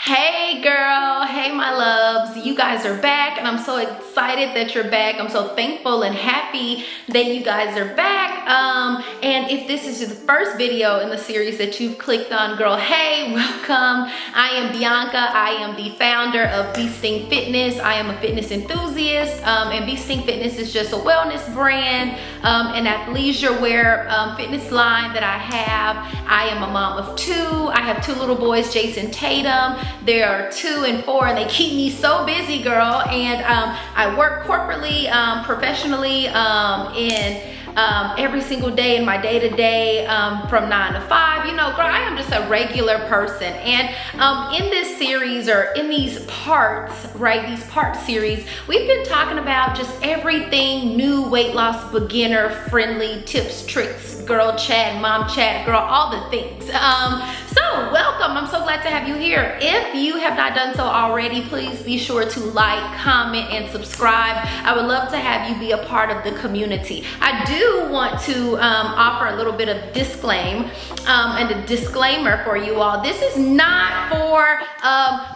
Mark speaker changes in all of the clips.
Speaker 1: Hey girl, hey my loves, you guys are back and I'm so excited that you're back. I'm so thankful and happy that you guys are back. And if this is the first video in the series that you've clicked on, girl, hey, welcome. I am Bianca. I am the founder of Beasting Fitness. I am a fitness enthusiast, and Beasting Fitness is just a wellness brand, an athleisure wear fitness line that I have. I am a mom of two. I have two little boys, Jason Tatum. They are 2 and 4 and they keep me so busy, girl. And I work corporately, professionally, every single day in my day-to-day, from 9 to 5. You know, girl, I am just a regular person. And in this series, or in these parts, right, these part series, we've been talking about just everything new, weight loss, beginner friendly, tips, tricks, girl chat, mom chat, girl, all the things. So welcome. I'm so glad to have you here. If you have not done so already, please be sure to like, comment, and subscribe. I would love to have you be a part of the community. I do want to offer a little bit of disclaimer for you all. This is not for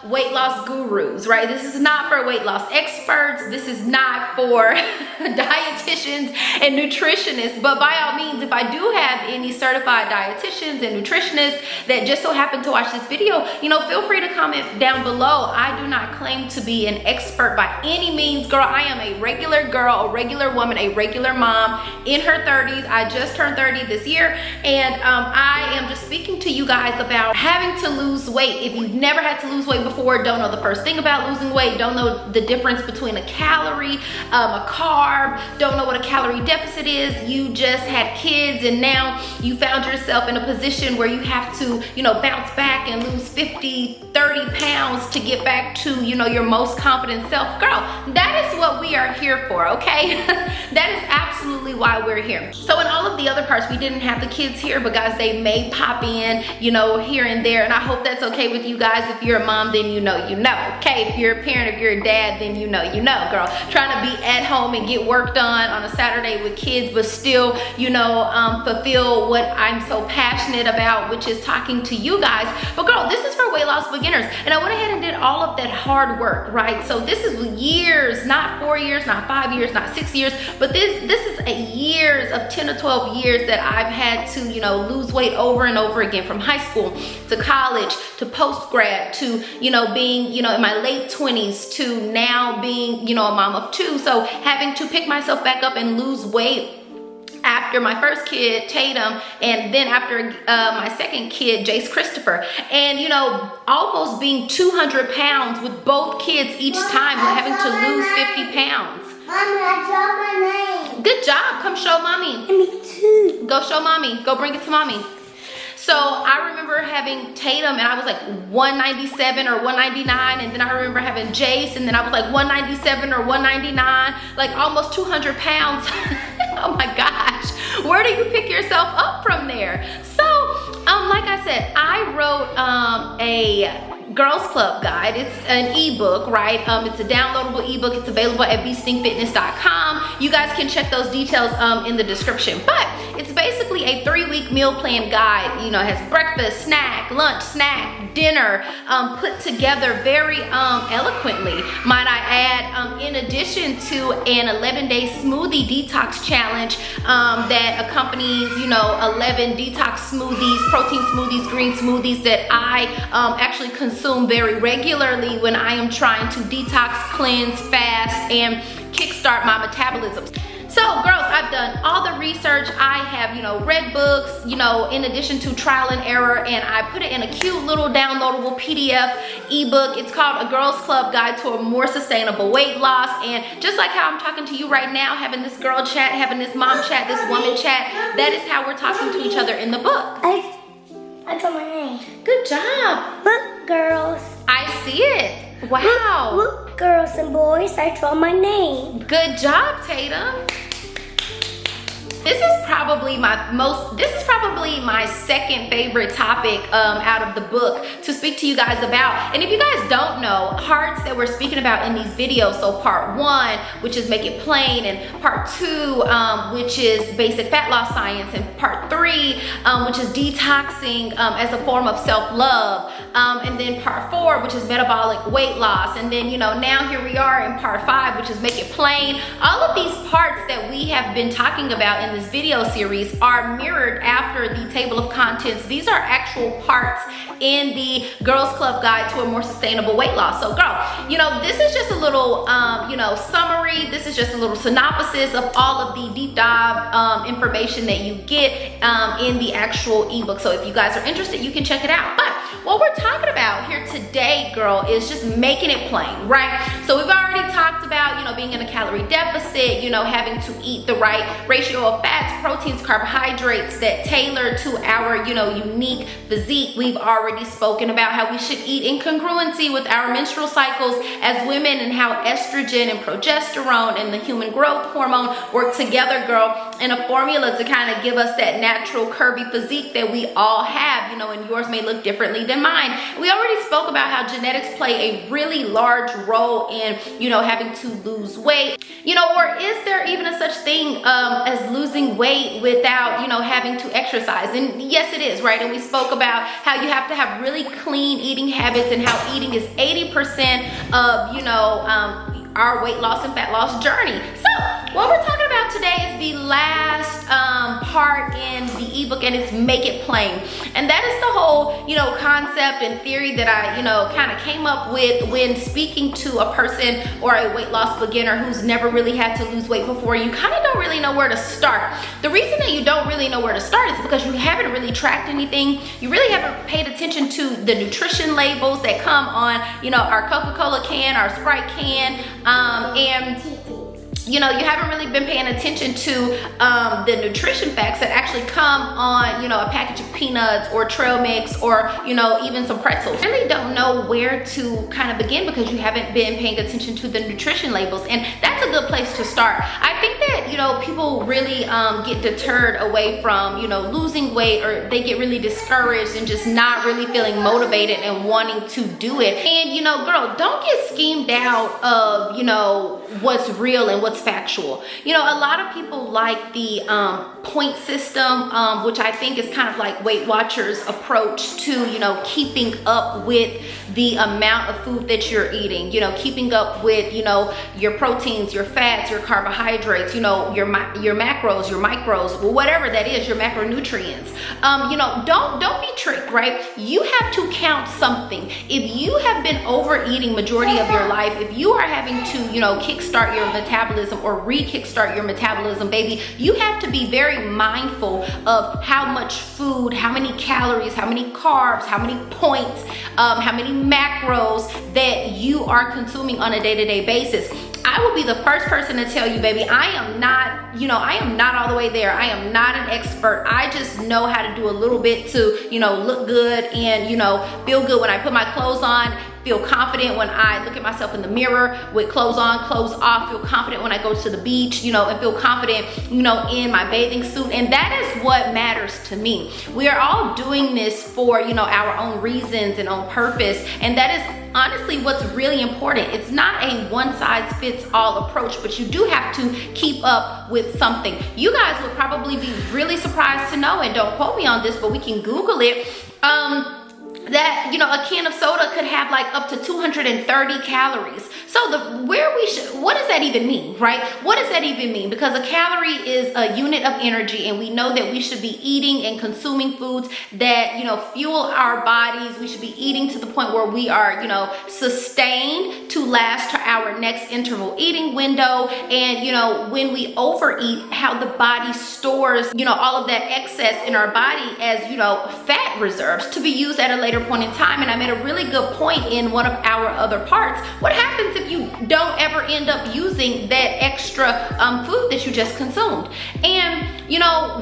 Speaker 1: weight loss gurus, right? This is not for weight loss experts. This is not for dietitians and nutritionists. But by all means, if I do have any certified dietitians and nutritionists that just so happen to watch this video, you know, feel free to comment down below. I do not claim to be an expert by any means, girl. I am a regular girl, a regular woman, a regular mom in her 30s. I just turned 30 this year, and I am just speaking to you guys about having to lose weight. If you've never had to lose weight before, don't know the first thing about losing weight, don't know the difference between a calorie, a carb, don't know what a calorie deficit is, you just had kids and now you found yourself in a position where you have to, you know, bounce back and lose 50, 30 pounds to get back to, you know, your most confident self. Girl, that is what we are here for, okay? That is absolutely why we're here. So in all of the other parts, we didn't have the kids here, but guys, they may pop in, you know, here and there, and I hope that's okay with you guys. If you're a mom, then you know, okay? If you're a parent, if you're a dad, then you know, girl. Trying to be at home and get work done on a Saturday with kids, but still, you know, fulfill what I'm so passionate about, which is talking to you guys. But girl, this is for weight loss beginners, and I went ahead and did all of that hard work, right? So this is years, not 4 years, not 5 years, not 6 years, but this is a years of 10 to 12 years that I've had to, you know, lose weight over and over again, from high school to college to post-grad to, you know, being, you know, in my late 20s to now being, you know, a mom of 2. So having to pick myself back up and lose weight after my first kid, Tatum, and then after my second kid, Jace Christopher, and, you know, almost being 200 pounds with both kids each time, having to lose 50 pounds.
Speaker 2: Mommy, I draw my name.
Speaker 1: Good job. Come show mommy.
Speaker 2: Me too.
Speaker 1: Go show mommy. Go bring it to mommy. So I remember having Tatum and I was like 197 or 199, and then I remember having Jace and then I was like 197 or 199, like almost 200 pounds. Oh my gosh, where do you pick yourself up from there? So like I said, I wrote a Girls Club guide. It's an ebook, right? It's a downloadable ebook. It's available at beastingfitness.com. You guys can check those details in the description. But it's basically a 3-week meal plan guide. You know, it has breakfast, snack, lunch, snack, dinner, put together very eloquently, might I add, in addition to an 11-day smoothie detox challenge that accompanies, you know, 11 detox smoothies, protein smoothies, green smoothies that I actually consume very regularly when I am trying to detox, cleanse, fast, and kickstart my metabolism. So girls, I've done all the research. I have, you know, read books, you know, in addition to trial and error, and I put it in a cute little downloadable PDF ebook. It's called A Girls Club Guide to a More Sustainable Weight Loss. And just like how I'm talking to you right now, having this girl chat, having this mom chat, this woman chat, that is how we're talking to each other in the book.
Speaker 2: I draw my name.
Speaker 1: Good job.
Speaker 2: Look, girls.
Speaker 1: I see it. Wow.
Speaker 2: Look, girls and boys, I draw my name.
Speaker 1: Good job, Tatum. this is probably my second favorite topic out of the book to speak to you guys about. And if you guys don't know, parts that we're speaking about in these videos, so part 1, which is make it plain, and part 2, which is basic fat loss science, and part 3, which is detoxing as a form of self-love, and then part 4, which is metabolic weight loss, and then now here we are in part 5, which is make it plain. All of these parts that we have been talking about in this video series are mirrored after the table of contents. These are actual parts in the Girls Club Guide to a More Sustainable Weight Loss. So girl, this is just a little summary. This is just a little synopsis of all of the deep dive information that you get in the actual ebook. So if you guys are interested, you can check it out. But what we're talking about here today, girl, is just making it plain, right? So we've already talked about, being in a calorie deficit, having to eat the right ratio of fats, proteins, carbohydrates that tailor to our, unique physique. We've already spoken about how we should eat in congruency with our menstrual cycles as women, and how estrogen and progesterone and the human growth hormone work together, girl, in a formula to kind of give us that natural curvy physique that we all have, and yours may look differently than mine. We already spoke about how genetics play a really large role in, having to lose weight, or is there even a such thing as losing weight without, having to exercise? And yes, it is, right? And we spoke about how you have to have really clean eating habits, and how eating is 80% of, our weight loss and fat loss journey. So what we're talking about today is the last part in the ebook, and it's make it plain. And that is the whole, concept and theory that I, kind of came up with when speaking to a person or a weight loss beginner who's never really had to lose weight before. You kind of don't really know where to start. The reason that you don't really know where to start is because you haven't really tracked anything. You really haven't paid attention to the nutrition labels that come on, our Coca-Cola can, our Sprite can, and you haven't really been paying attention to the nutrition facts that actually come on, a package of peanuts or trail mix, or, even some pretzels. You really don't know where to kind of begin because you haven't been paying attention to the nutrition labels. And that's a good place to start. I think that, people really get deterred away from, losing weight, or they get really discouraged and just not really feeling motivated and wanting to do it. And, girl, don't get schemed out of, what's real and what's factual. A lot of people like the point system, which I think is kind of like Weight Watchers' approach to, keeping up with the amount of food that you're eating, keeping up with, your proteins, your fats, your carbohydrates, your macros, your micros, whatever that is, your macronutrients. Don't be tricked, right? You have to count something. If you have been overeating majority of your life, if you are having to, kickstart your metabolism or re-kickstart your metabolism, baby, you have to be very mindful of how much food, how many calories, how many carbs, how many points, how many macros that you are consuming on a day-to-day basis. I will be the first person to tell you, baby, I am not all the way there. I am not an expert. I just know how to do a little bit to, look good and, feel good when I put my clothes on, feel confident when I look at myself in the mirror with clothes on, clothes off, feel confident when I go to the beach, and feel confident, in my bathing suit. And that is what matters to me. We are all doing this for, our own reasons and on purpose. And that is honestly what's really important. It's not a one-size-fits-all approach, but you do have to keep up with something. You guys would probably be really surprised to know, and don't quote me on this, but we can Google it, that a can of soda could have like up to 230 calories. So what does that even mean, right? What does that even mean? Because a calorie is a unit of energy, and we know that we should be eating and consuming foods that fuel our bodies. We should be eating to the point where we are sustained to last to our next interval eating window. And when we overeat, how the body stores all of that excess in our body as fat reserves to be used at a later point in time. And I made a really good point in one of our other parts. What happens if you don't ever end up using that extra food that you just consumed? And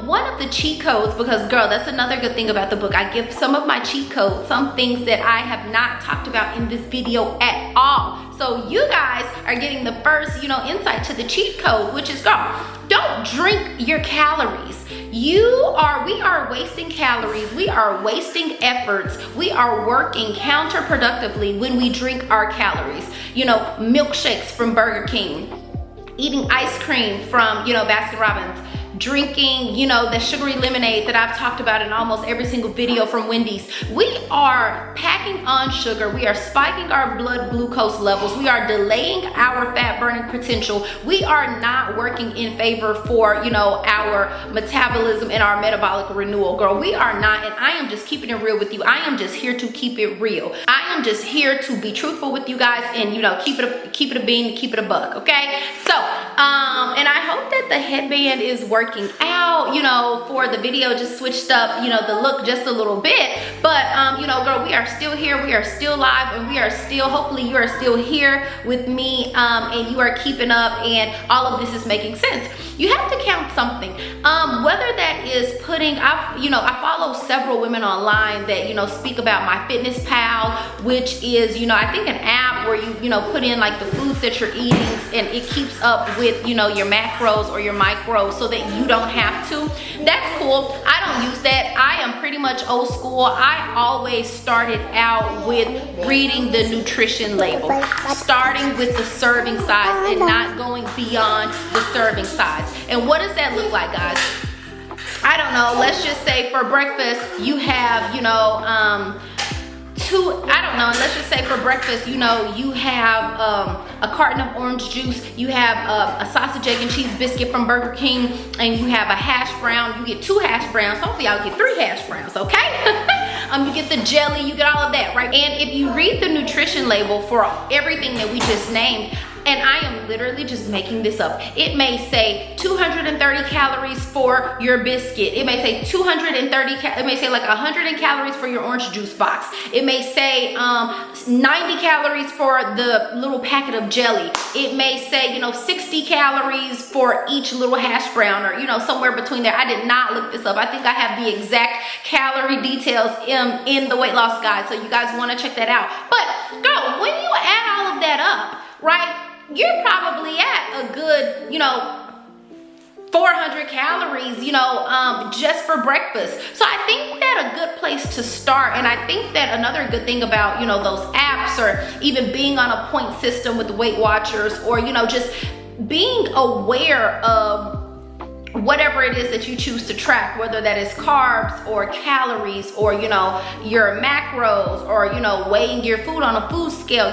Speaker 1: one of the cheat codes, because girl, that's another good thing about the book, I give some of my cheat codes, some things that I have not talked about in this video at all. So you guys are getting the first, insight to the cheat code, which is, girl, don't drink your calories. We are wasting calories. We are wasting efforts. We are working counterproductively when we drink our calories. Milkshakes from Burger King, eating ice cream from, Baskin Robbins, drinking, the sugary lemonade that I've talked about in almost every single video from Wendy's. We are packing on sugar. We are spiking our blood glucose levels. We are delaying our fat burning potential. We are not working in favor for, our metabolism and our metabolic renewal, girl. We are not, and I am just keeping it real with you. I am just here to keep it real. I am just here to be truthful with you guys and, keep it a bean, keep it a buck, okay? So, and I hope that the headband is working out, for the video. Just switched up, the look just a little bit, but girl, we are still here, we are still live, and we are still, hopefully you are still here with me, and you are keeping up, and all of this is making sense. You have to count something, whether that is I follow several women online that speak about MyFitnessPal, which is I think an app where you put in like the foods that you're eating, and it keeps up with your macros or your micros so that you don't have to. That's cool. I don't use that. I am pretty much old school. I always started out with reading the nutrition label, starting with the serving size and not going beyond the serving size. And what does that look like, guys? I don't know. Let's just say for breakfast you have, let's just say for breakfast, you have a carton of orange juice, you have a sausage, egg, and cheese biscuit from Burger King, and you have a hash brown. You get 2 hash browns. Hopefully y'all get 3 hash browns, okay? You get the jelly, you get all of that, right? And if you read the nutrition label for everything that we just named, and I am literally just making this up, it may say 230 calories for your biscuit. It may say it may say like 100 calories for your orange juice box. It may say 90 calories for the little packet of jelly. It may say 60 calories for each little hash brown, or somewhere between there. I did not look this up. I think I have the exact calorie details in the weight loss guide, so you guys want to check that out. But girl, when you add all of that up, right, you're probably at a good 400 calories, just for breakfast. So I think that a good place to start, and I think that another good thing about, those apps, or even being on a point system with the Weight Watchers, or, just being aware of whatever it is that you choose to track, whether that is carbs or calories or your macros, or weighing your food on a food scale.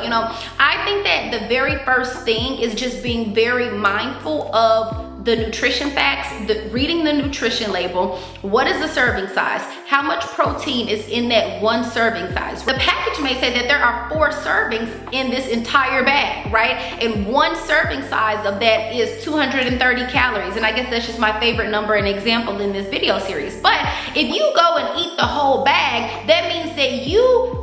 Speaker 1: I think that the very first thing is just being very mindful of the nutrition facts, reading the nutrition label. What is the serving size? How much protein is in that one serving size? The package may say that there are 4 servings in this entire bag, right? And one serving size of that is 230 calories. And I guess that's just my favorite number and example in this video series. But if you go and eat the whole bag, that means that you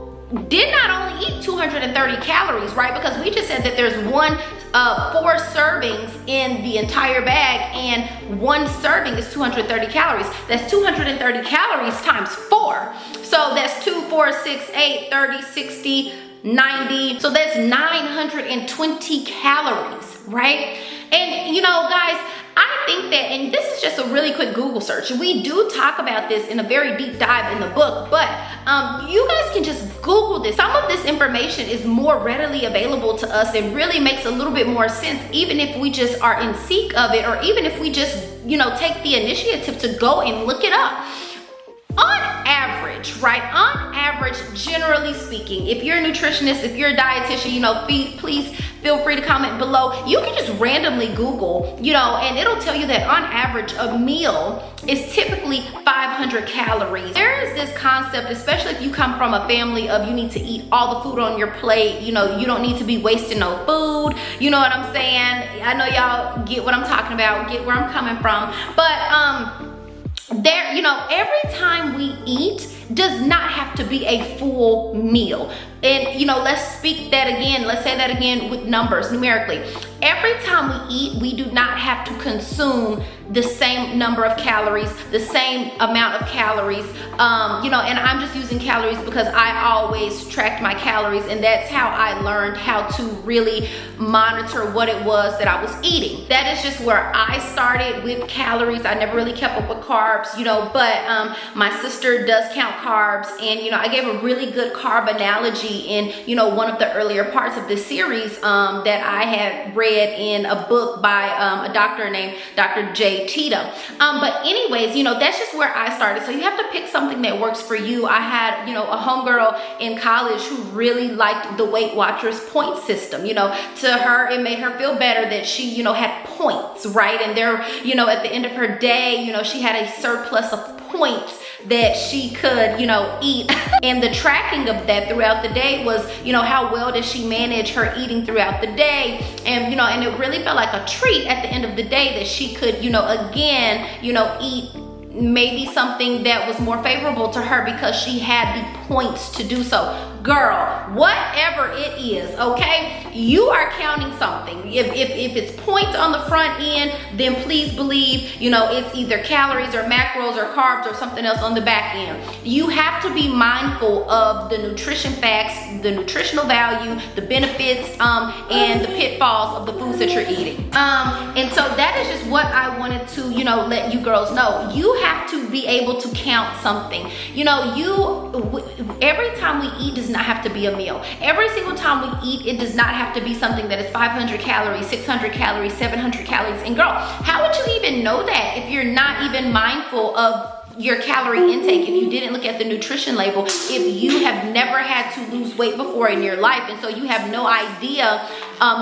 Speaker 1: did not only eat 230 calories, right? Because we just said that there's 4 servings in the entire bag, and one serving is 230 calories. That's 230 calories times 4. So that's 2, 4, 6, 8, 30, 60, 90. So that's 920 calories, right? And guys, I think that, and this is just a really quick Google search. We do talk about this in a very deep dive in the book, but you guys can just Google this. Some of this information is more readily available to us and really makes a little bit more sense, even if we just are in seek of it, or even if we just, take the initiative to go and look it up. On average, right? On average, generally speaking, if you're a nutritionist, if you're a dietitian, please feel free to comment below. You can just randomly Google, and it'll tell you that on average, a meal is typically 500 calories. There is this concept, especially if you come from a family of you need to eat all the food on your plate, you don't need to be wasting no food. You know what I'm saying? I know y'all get what I'm talking about, get where I'm coming from. But every time we eat does not have to be a full meal. And let's say that again with numbers, numerically. every time we eat, we do not have to consume the same number of calories, the same amount of calories, you know, and I'm just using calories because I always tracked my calories, and that's how I learned how to really monitor what it was that I was eating. That is just where I started with calories. I never really kept up with carbs, you know, but my sister does count carbs, and you know, I gave a really good carb analogy in, you know, one of the earlier parts of this series that I had read in a book by a doctor named Dr. Tita. But anyways, you know, that's just where I started. So you have to pick something that works for you. I had, you know, a homegirl in college who really liked the Weight Watchers point system. You know, to her, it made her feel better that she, you know, had points, right? And there, you know, at the end of her day, you know, she had a surplus of points that she could, you know, eat. And the tracking of that throughout the day was, you know, how well does she manage her eating throughout the day? And, you know, and it really felt like a treat at the end of the day that she could, you know, again, you know, eat maybe something that was more favorable to her because she had the points to do so. Girl, whatever it is, okay, you are counting something. If it's points on the front end, then please believe, you know, it's either calories or macros or carbs or something else on the back end. You have to be mindful of the nutrition facts, the nutritional value, the benefits, and the pitfalls of the foods that you're eating. And so that is just what I wanted to, you know, let you girls know. You have to be able to count something. You know, every time we eat does not have to be a meal. Every single time we eat, it does not have to be something that is 500 calories, 600 calories, 700 calories. And girl, how would you even know that if you're not even mindful of your calorie intake, if you didn't look at the nutrition label, if you have never had to lose weight before in your life, and so you have no idea,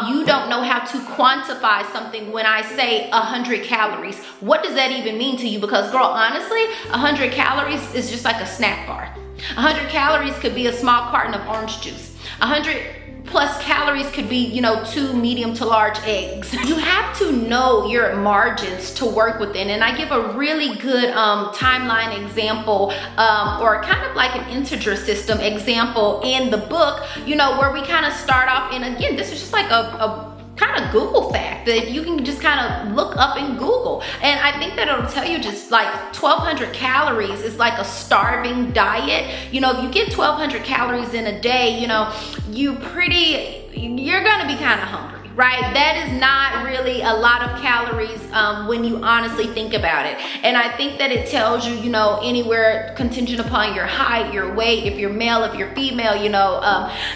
Speaker 1: you don't know how to quantify something. When I say 100 calories, what does that even mean to you? Because girl, honestly, 100 calories is just like a snack bar. 100 calories could be a small carton of orange juice. 100 plus calories could be, you know, 2 medium to large eggs. You have to know your margins to work within. And I give a really good timeline example, or kind of like an integer system example in the book, you know, where we kind of start off. And again, this is just like a kind of Google fact that you can just kind of look up in Google. And I think that it'll tell you just like 1,200 calories is like a starving diet. You know, if you get 1,200 calories in a day, you know, you're gonna be kind of hungry. Right? That is not really a lot of calories when you honestly think about it. And I think that it tells you, you know, anywhere contingent upon your height, your weight, if you're male, if you're female, you know,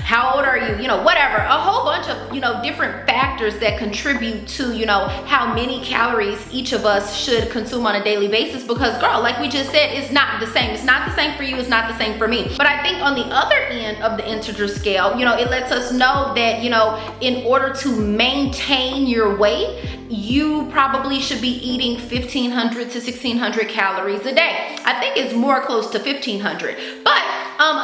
Speaker 1: how old are you, you know, whatever, a whole bunch of, you know, different factors that contribute to, you know, how many calories each of us should consume on a daily basis. Because girl, like we just said, it's not the same. It's not the same for you. It's not the same for me. But I think on the other end of the integer scale, you know, it lets us know that, you know, in order to maintain your weight, you probably should be eating 1,500 to 1,600 calories a day. I think it's more close to 1,500. But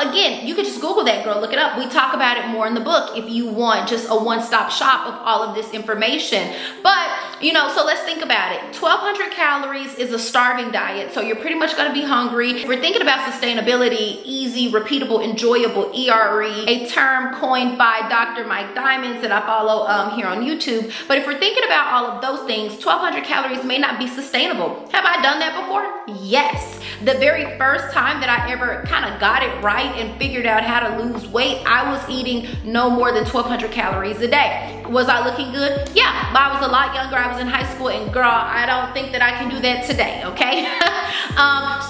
Speaker 1: again, you could just Google that, girl, look it up. We talk about it more in the book if you want just a one-stop shop of all of this information. But, you know, so let's think about it. 1,200 calories is a starving diet, so you're pretty much gonna be hungry. If we're thinking about sustainability, easy, repeatable, enjoyable, ERE, a term coined by Dr. Mike Diamonds that I follow here on YouTube. But if we're thinking about all of those things, 1,200 calories may not be sustainable. Have I done that before? Yes. The very first time that I ever kind of got it right and figured out how to lose weight, I was eating no more than 1,200 calories a day. Was I looking good? Yeah, but I was a lot younger. I was in high school, and girl, I don't think that I can do that today, okay?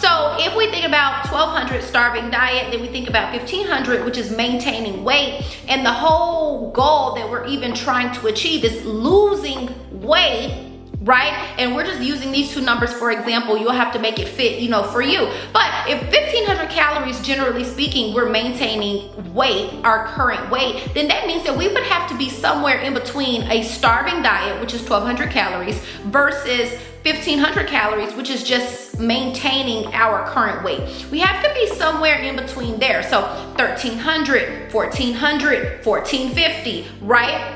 Speaker 1: So if we think about 1,200 starving diet, then we think about 1,500, which is maintaining weight. And the whole goal that we're even trying to achieve is losing weight, right? And we're just using these two numbers for example. You'll have to make it fit, you know, for you. But if 1,500 calories, generally speaking, we're maintaining weight, our current weight, then that means that we would have to be somewhere in between a starving diet, which is 1,200 calories, versus 1,500 calories, which is just maintaining our current weight. We have to be somewhere in between there. So 1,300, 1,400, 1,450, right?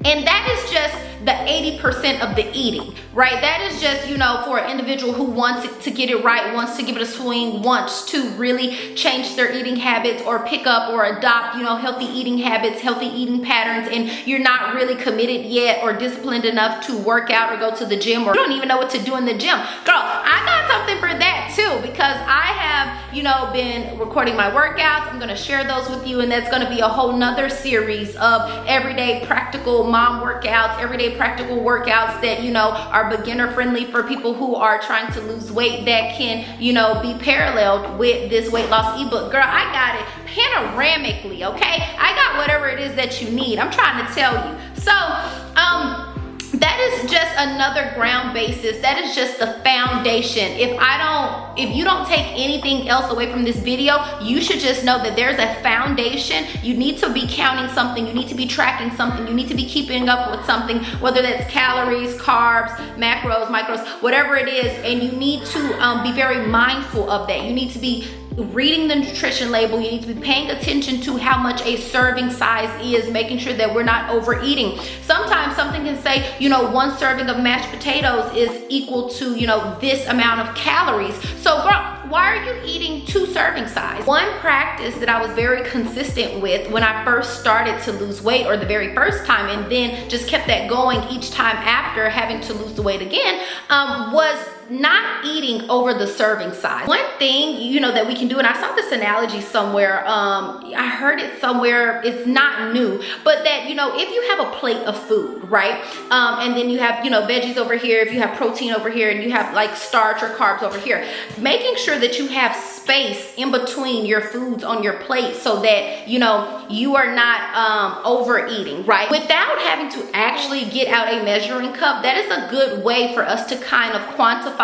Speaker 1: And that is just the 80% of the eating, right? That is just, you know, for an individual who wants to get it right, wants to give it a swing, wants to really change their eating habits or pick up or adopt, you know, healthy eating habits, healthy eating patterns, and you're not really committed yet or disciplined enough to work out or go to the gym, or you don't even know what to do in the gym. Girl, I got something for that too, because I have, you know, been recording my workouts. I'm gonna share those with you, and that's gonna be a whole nother series of everyday practical mom workouts, everyday practical workouts that, you know, are beginner friendly for people who are trying to lose weight, that can, you know, be paralleled with this weight loss ebook. Girl, I got it panoramically, okay? I got whatever it is that you need. I'm trying to tell you. So, that is just another ground basis. That is just the foundation. If you don't take anything else away from this video, you should just know that there's a foundation. You need to be counting something. You need to be tracking something. You need to be keeping up with something, whether that's calories, carbs, macros, micros, whatever it is. And you need to be very mindful of that. You need to be reading the nutrition label. You need to be paying attention to how much a serving size is, making sure that we're not overeating. Sometimes something can say, you know, 1 serving of mashed potatoes is equal to, you know, this amount of calories. So girl, why are you eating 2 serving size? One practice that I was very consistent with when I first started to lose weight, or the very first time, and then just kept that going each time after having to lose the weight again, was not eating over the serving size. One thing, you know, that we can do, and I saw this analogy somewhere, I heard it somewhere, it's not new, but that, you know, if you have a plate of food, right, and then you have, you know, veggies over here, if you have protein over here, and you have like starch or carbs over here, making sure that you have space in between your foods on your plate so that, you know, you are not overeating, right? Without having to actually get out a measuring cup, that is a good way for us to kind of quantify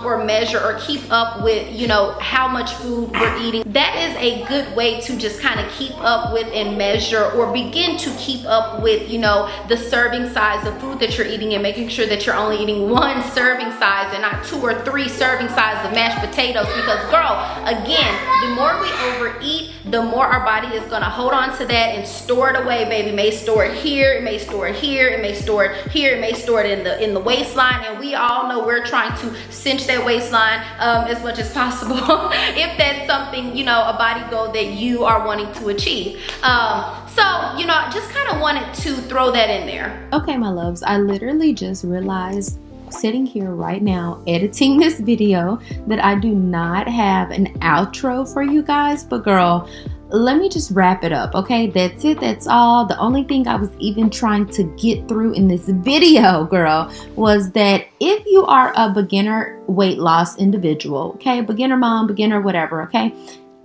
Speaker 1: or measure or keep up with, you know, how much food we're eating. That is a good way to just kind of keep up with and measure, or begin to keep up with, you know, the serving size of food that you're eating, and making sure that you're only eating 1 serving size and not 2 or 3 serving sizes of mashed potatoes. Because girl, again, the more we overeat, the more our body is gonna hold on to that and store it away, baby. It may store it here, it may store it here, it may store it here, it may store it in the waistline, and we all know we're trying to cinch that waistline as much as possible if that's something, you know, a body goal that you are wanting to achieve. So, you know, I just kind of wanted to throw that in there.
Speaker 3: Okay, my loves, I literally just realized sitting here right now editing this video that I do not have an outro for you guys. But girl, let me just wrap it up, okay? That's it, that's all. The only thing I was even trying to get through in this video, girl, was that if you are a beginner weight loss individual, okay, beginner mom, beginner whatever, okay,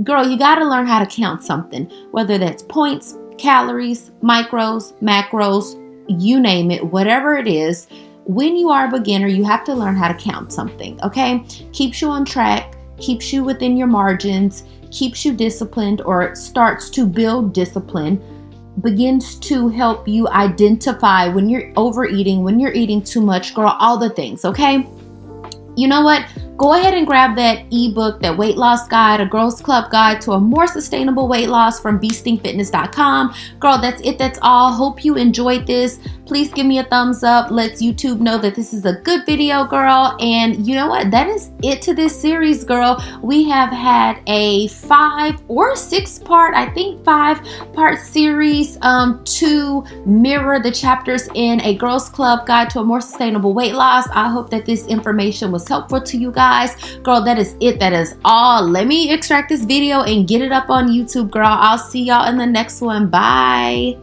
Speaker 3: girl, you got to learn how to count something, whether that's points, calories, micros, macros, you name it, whatever it is. When you are a beginner, you have to learn how to count something, okay? Keeps you on track, keeps you within your margins, keeps you disciplined, or starts to build discipline, begins to help you identify when you're overeating, when you're eating too much, girl, all the things, okay? You know what? Go ahead and grab that ebook, that weight loss guide, a girls club guide to a more sustainable weight loss from beastingfitness.com. Girl, that's it. That's all. Hope you enjoyed this. Please give me a thumbs up. Let's YouTube know that this is a good video, girl. And you know what? That is it to this series, girl. We have had a 5 or 6 part, I think 5-part series to mirror the chapters in a girls club guide to a more sustainable weight loss. I hope that this information was helpful to you guys. Girl, that is it. That is all. Let me extract this video and get it up on YouTube, girl. I'll see y'all in the next one. Bye.